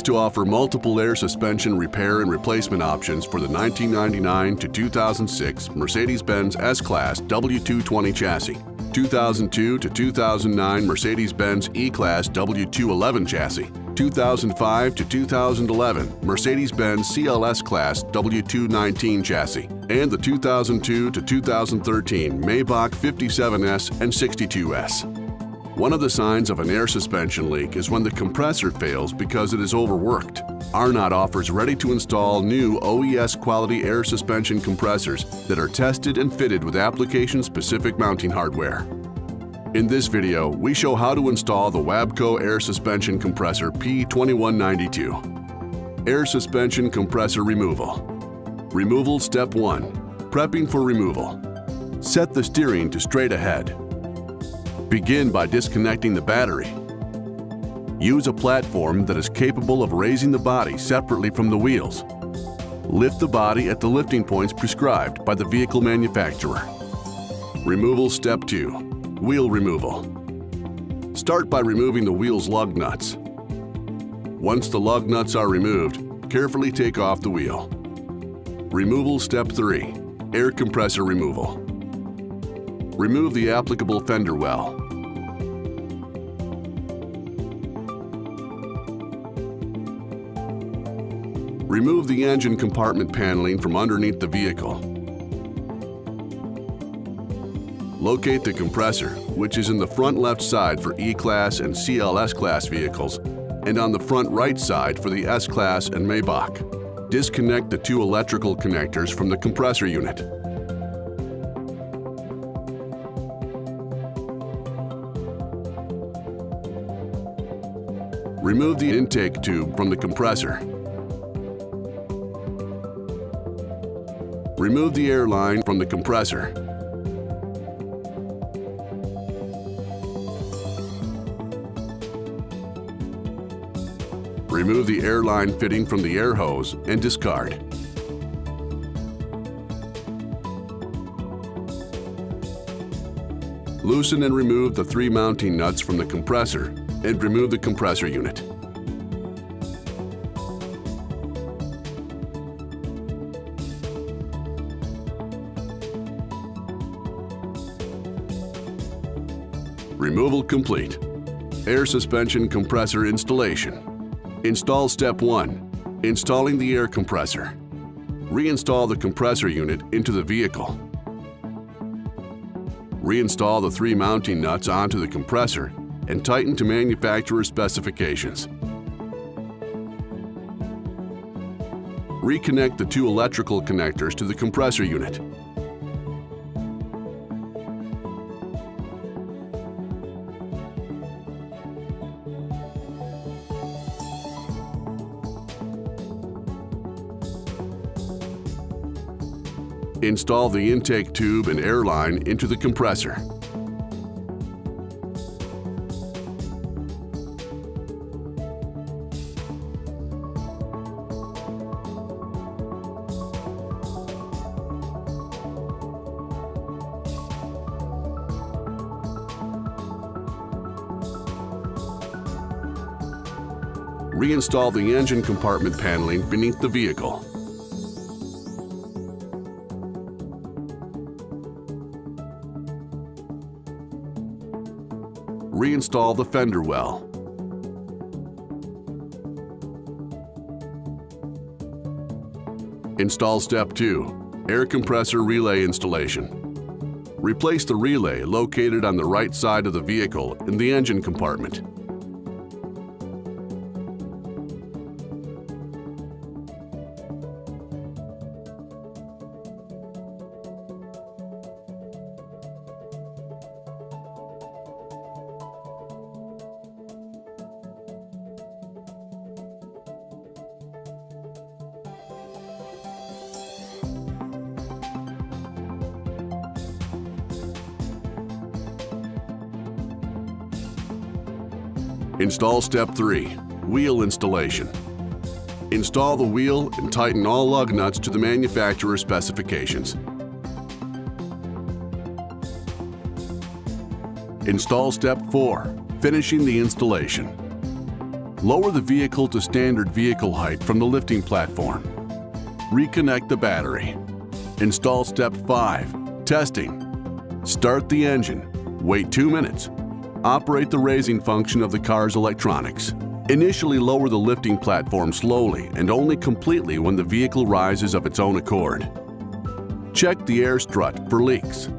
to offer multiple air suspension repair and replacement options for the 1999 to 2006 Mercedes-Benz S-Class W220 chassis, 2002 to 2009 Mercedes-Benz E-Class W211 chassis, 2005 to 2011 Mercedes-Benz CLS-Class W219 chassis, and the 2002 to 2013 Maybach 57S and 62S. One of the signs of an air suspension leak is when the compressor fails because it is overworked. Arnott offers ready-to-install new OES quality air suspension compressors that are tested and fitted with application-specific mounting hardware. In this video, we show how to install the Wabco air suspension compressor P-2192. Air suspension compressor removal. Removal step 1. Prepping for removal. Set the steering to straight ahead. Begin by disconnecting the battery. Use a platform that is capable of raising the body separately from the wheels. Lift the body at the lifting points prescribed by the vehicle manufacturer. Removal step 2. Wheel removal. Start by removing the wheel's lug nuts. Once the lug nuts are removed, carefully take off the wheel. Removal step 3. Air compressor removal. Remove the applicable fender well. Remove the engine compartment paneling from underneath the vehicle. Locate the compressor, which is in the front left side for E-Class and CLS-Class vehicles, and on the front right side for the S-Class and Maybach. Disconnect the 2 electrical connectors from the compressor unit. Remove the intake tube from the compressor. Remove the air line from the compressor. Remove the air line fitting from the air hose and discard. Loosen and remove the 3 mounting nuts from the compressor and remove the compressor unit. Removal complete. Air suspension compressor installation. Install step 1. Installing the air compressor. Reinstall the compressor unit into the vehicle. Reinstall the 3 mounting nuts onto the compressor and tighten to manufacturer specifications. Reconnect the 2 electrical connectors to the compressor unit. Install the intake tube and air line into the compressor. Reinstall the engine compartment paneling beneath the vehicle. Reinstall the fender well. Install step 2, air compressor relay installation. Replace the relay located on the right side of the vehicle in the engine compartment. Install step 3, wheel installation. Install the wheel and tighten all lug nuts to the manufacturer specifications. Install step 4, finishing the installation. Lower the vehicle to standard vehicle height from the lifting platform. Reconnect the battery. Install step 5, testing. Start the engine. Wait 2 minutes. Operate the raising function of the car's electronics. Initially lower the lifting platform slowly and only completely when the vehicle rises of its own accord. Check the air strut for leaks.